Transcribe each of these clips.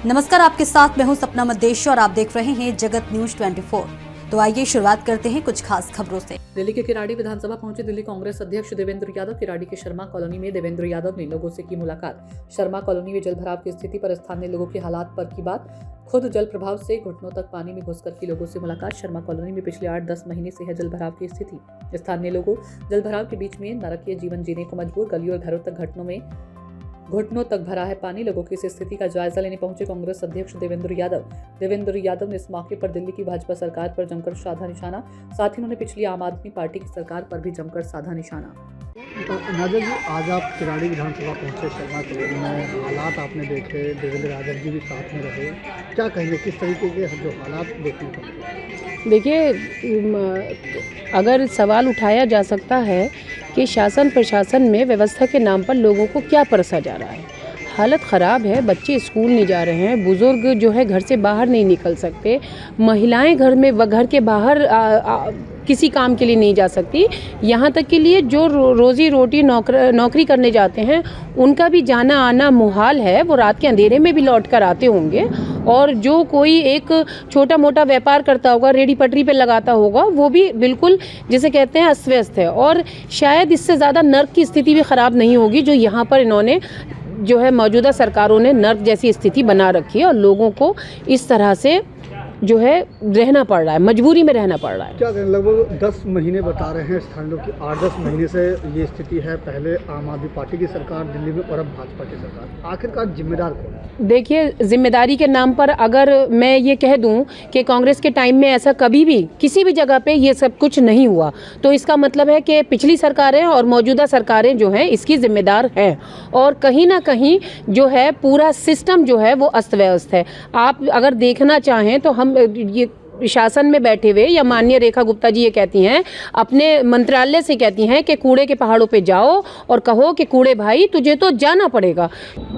नमस्कार, आपके साथ मैं हूं सपना मदेशी और आप देख रहे हैं जगत न्यूज 24। तो आइए शुरुआत करते हैं कुछ खास खबरों से। दिल्ली के किराड़ी विधानसभा पहुंचे दिल्ली कांग्रेस अध्यक्ष देवेंद्र यादव। किराड़ी के शर्मा कॉलोनी में देवेंद्र यादव ने लोगों से की मुलाकात। शर्मा कॉलोनी में जलभराव की स्थिति पर स्थानीय लोगों के हालात पर की बात। खुद जल प्रभाव से घुटनों तक पानी में घुसकर की लोगों से मुलाकात। शर्मा कॉलोनी में पिछले 8-10 महीने से है जलभराव की स्थिति। स्थानीय लोगों जलभराव के बीच में नरकीय जीवन जीने को मजबूर। गलियों और घरों तक घुटनों तक भरा है पानी। लोगों की इस स्थिति का जायजा लेने पहुंचे कांग्रेस अध्यक्ष देवेंद्र यादव ने इस मौके पर दिल्ली की भाजपा सरकार पर जमकर साधा निशाना। साथ ही उन्होंने पिछली आम आदमी पार्टी की सरकार पर भी जमकर साधा निशाना। नाजर जी, आज आप किराड़ी विधानसभा पहुंचे शर्मा कॉलोनी में, हालात आपने देखे, देवेंद्र यादव जी भी साथ में रहे, क्या कहेंगे, किस तरीके के जो हालात देखने को मिले? देखिए, अगर सवाल उठाया जा सकता है कि शासन प्रशासन में व्यवस्था के नाम पर लोगों को क्या परसा जा रहा है। हालत ख़राब है, बच्चे स्कूल नहीं जा रहे हैं, बुज़ुर्ग जो है घर से बाहर नहीं निकल सकते, महिलाएं घर के बाहर किसी काम के लिए नहीं जा सकती। यहाँ तक के लिए जो रोज़ी रोटी नौकरी करने जाते हैं उनका भी जाना आना मुहाल है। वो रात के अंधेरे में भी लौट कर आते होंगे। और जो कोई एक छोटा मोटा व्यापार करता होगा, रेडी पटरी पे लगाता होगा, वो भी बिल्कुल जिसे कहते हैं अस्त व्यस्त है। और शायद इससे ज़्यादा नर्क की स्थिति भी ख़राब नहीं होगी जो यहाँ पर इन्होंने जो है मौजूदा सरकारों ने नर्क जैसी स्थिति बना रखी है और लोगों को इस तरह से जो है रहना पड़ रहा है, मजबूरी में रहना पड़ रहा है। क्या कहें, लगभग 10 महीने बता रहे हैं स्थानीय लोग कि 8-10 महीने से ये स्थिति है। पहले आम आदमी पार्टी की सरकार दिल्ली में और अब भाजपा की सरकार, आखिरकार जिम्मेदार कौन? देखिए, जिम्मेदारी के नाम पर अगर मैं ये कह दूं कि कांग्रेस के टाइम में ऐसा कभी भी किसी भी जगह पे ये सब कुछ नहीं हुआ, तो इसका मतलब है कि पिछली सरकारें और मौजूदा सरकारें जो हैं इसकी जिम्मेदार हैं। और कहीं ना कहीं जो है पूरा सिस्टम जो है वो अस्त व्यस्त है। आप अगर देखना चाहें तो हम ये शासन में बैठे हुए या माननीय रेखा गुप्ता जी ये कहती हैं, अपने मंत्रालय से कहती हैं कि कूड़े के पहाड़ों पे जाओ और कहो कि कूड़े भाई तुझे तो जाना पड़ेगा।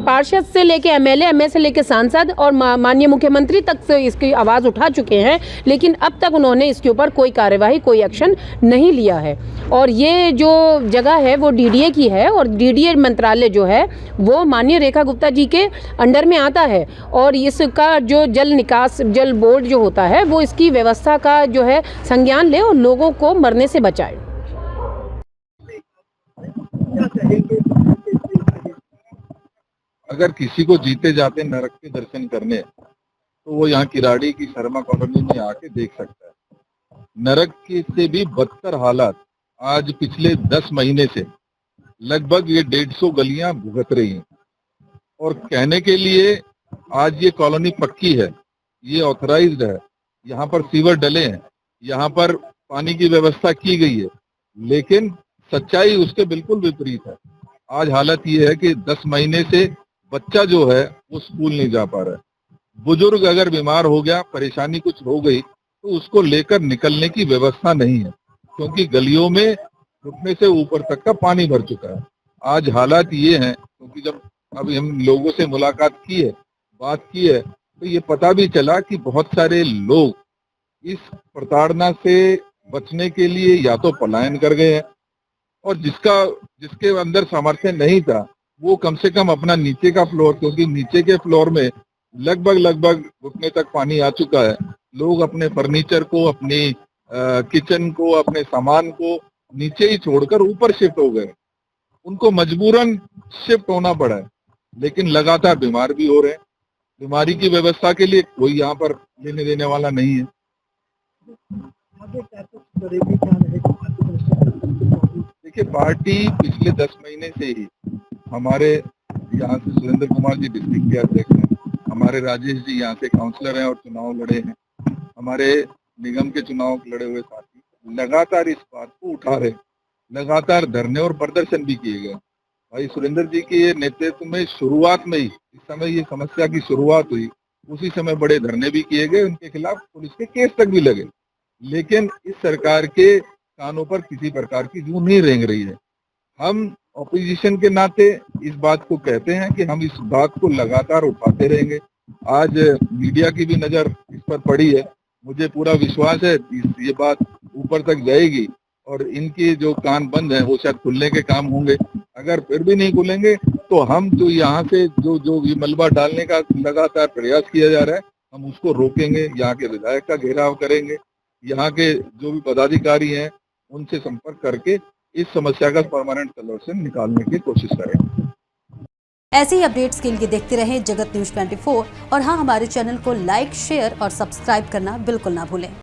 पार्षद से लेके एमएलए, एमएलए से लेके सांसद और माननीय मुख्यमंत्री तक से इसकी आवाज़ उठा चुके हैं, लेकिन अब तक उन्होंने इसके ऊपर कोई कार्यवाही, कोई एक्शन नहीं लिया है। और ये जो जगह है वो डीडीए की है और डीडीए मंत्रालय जो है वो माननीय रेखा गुप्ता जी के अंडर में आता है। और इसका जो जल बोर्ड जो होता है वो इसकी व्यवस्था का जो है संज्ञान ले और लोगों को मरने से बचाए। अगर किसी को जीते जाते नरक के दर्शन करने तो वो यहाँ किराड़ी की शर्मा कॉलोनी में आके देख सकता है। नरक के से भी बदतर हालात आज पिछले 10 महीने से लगभग ये 150 गलियां भुगत रही हैं। और कहने के लिए आज ये कॉलोनी पक्की है, ये ऑथराइज्ड है, यहाँ पर सीवर डले हैं, यहाँ पर पानी की व्यवस्था की गई है, लेकिन सच्चाई उसके बिल्कुल विपरीत है। आज हालत ये है कि 10 महीने से बच्चा जो है वो स्कूल नहीं जा पा रहा है। बुजुर्ग अगर बीमार हो गया, परेशानी कुछ हो गई तो उसको लेकर निकलने की व्यवस्था नहीं है, क्योंकि गलियों में घुटने से ऊपर तक का पानी भर चुका है। आज हालात ये हैं, क्योंकि जब अभी हम लोगों से मुलाकात की है, बात की है, तो ये पता भी चला कि बहुत सारे लोग इस प्रताड़ना से बचने के लिए या तो पलायन कर गए हैं और जिसके अंदर सामर्थ्य नहीं था वो कम से कम अपना नीचे का फ्लोर, क्योंकि नीचे के फ्लोर में लगभग घुटने तक पानी आ चुका है, लोग अपने फर्नीचर को, अपनी किचन को, अपने सामान को नीचे ही छोड़कर ऊपर शिफ्ट हो गए। उनको मजबूरन शिफ्ट होना पड़ा है, लेकिन लगातार बीमार भी हो रहे हैं। बीमारी की व्यवस्था के लिए कोई यहाँ पर लेने देने वाला नहीं है। देखिए, पार्टी पिछले 10 महीने से ही, हमारे यहाँ से सुरेंद्र कुमार जी डिस्ट्रिक्ट के अध्यक्ष हैं, हमारे राजेश जी यहाँ से काउंसलर हैं और चुनाव लड़े हैं, हमारे निगम के चुनाव लड़े हुए साथी लगातार इस बात को उठा रहे, लगातार धरने और प्रदर्शन भी किए गए। भाई सुरेंद्र जी के नेतृत्व में शुरुआत में ही, इस समय ये समस्या की शुरुआत हुई, उसी समय बड़े धरने भी किए गए, उनके खिलाफ पुलिस के केस तक भी लगे, लेकिन इस सरकार के कानों पर किसी प्रकार की जूं नहीं रेंग रही है। हम ऑपोजिशन के नाते इस बात को कहते हैं कि हम इस बात को लगातार उठाते रहेंगे। आज मीडिया की भी नजर इस पर पड़ी है, मुझे पूरा विश्वास है ये बात ऊपर तक जाएगी और इनके जो कान बंद हैं वो शायद खुलने के काम होंगे। अगर फिर भी नहीं खुलेंगे तो हम जो यहाँ से जो ये मलबा डालने का लगातार प्रयास किया जा रहा है, हम उसको रोकेंगे। यहाँ के विधायक का घेराव करेंगे, यहाँ के जो भी पदाधिकारी हैं उनसे संपर्क करके इस समस्या का परमानेंट सॉल्यूशन निकालने की कोशिश करेंगे। ऐसे ही अपडेट्स के लिए देखते रहें जगत न्यूज 24 और हाँ, हमारे चैनल को लाइक, शेयर और सब्सक्राइब करना बिल्कुल ना भूलें।